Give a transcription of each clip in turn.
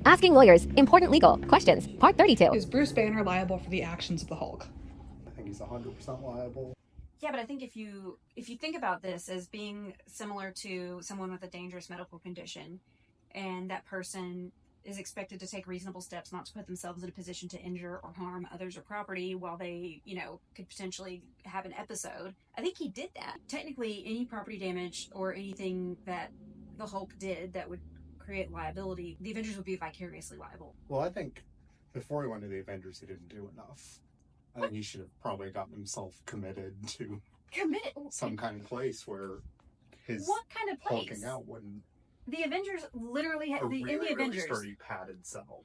Asking lawyers important legal questions, part 32. Is Bruce Banner liable for the actions of the Hulk? I think he's 100% liable. Yeah, but I think if you think about this as being similar to someone with a dangerous medical condition, and that person is expected to take reasonable steps not to put themselves in a position to injure or harm others or property while they, could potentially have an episode, I think he did that. Technically, any property damage or anything that the Hulk did that would create liability, the Avengers would be vicariously liable. Well, I think before he went to the Avengers, he didn't do enough. I think he should have probably gotten himself committed to some kind of place where his what kind of place? hulking out wouldn't. The Avengers literally had in the Avengers. Really padded cell.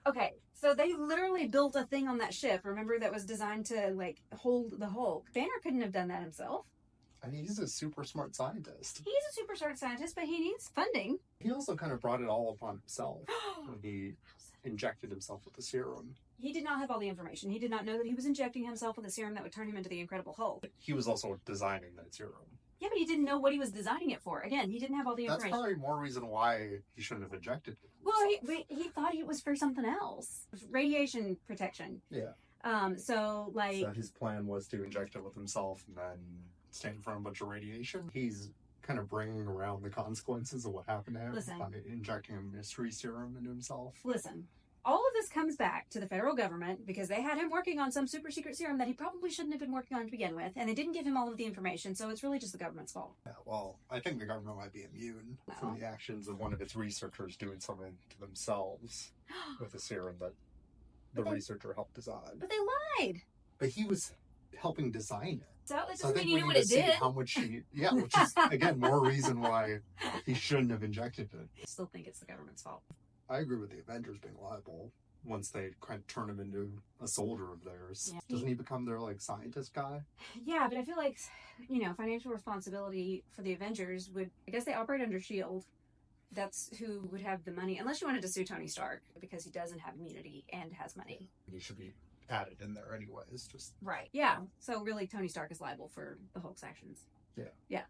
Okay, so they literally built a thing on that ship. Remember, that was designed to hold the Hulk. Banner couldn't have done that himself. I mean, he's a super smart scientist. He's a super smart scientist, but he needs funding. He also kind of brought it all upon himself when he injected himself with the serum. He did not have all the information. He did not know that he was injecting himself with a serum that would turn him into the Incredible Hulk. He was also designing that serum. Yeah, but he didn't know what he was designing it for. Again, he didn't have all the information. That's probably more reason why he shouldn't have injected it. Well, he thought it was for something else. Radiation protection. Yeah. So his plan was to inject it with himself and then stand in front of a bunch of radiation. He's kind of bringing around the consequences of what happened to him by injecting a mystery serum into himself. Listen, all of this comes back to the federal government because they had him working on some super secret serum that he probably shouldn't have been working on to begin with, and they didn't give him all of the information, so it's really just the government's fault. Yeah, well, I think the government might be immune from the actions of one of its researchers doing something to themselves with a serum that the researcher helped design. But they lied! But he was helping design it. So that doesn't mean you know what it did. How much which is, again, more reason why he shouldn't have injected it. I still think it's the government's fault. I agree with the Avengers being liable once they kind of turn him into a soldier of theirs. Yeah. Doesn't he become their, scientist guy? Yeah, but I feel like, financial responsibility for the Avengers would, I guess they operate under S.H.I.E.L.D. That's who would have the money, unless you wanted to sue Tony Stark, because he doesn't have immunity and has money. He should be added in there anyways, just... Right, yeah. So really, Tony Stark is liable for the Hulk's actions. Yeah. Yeah.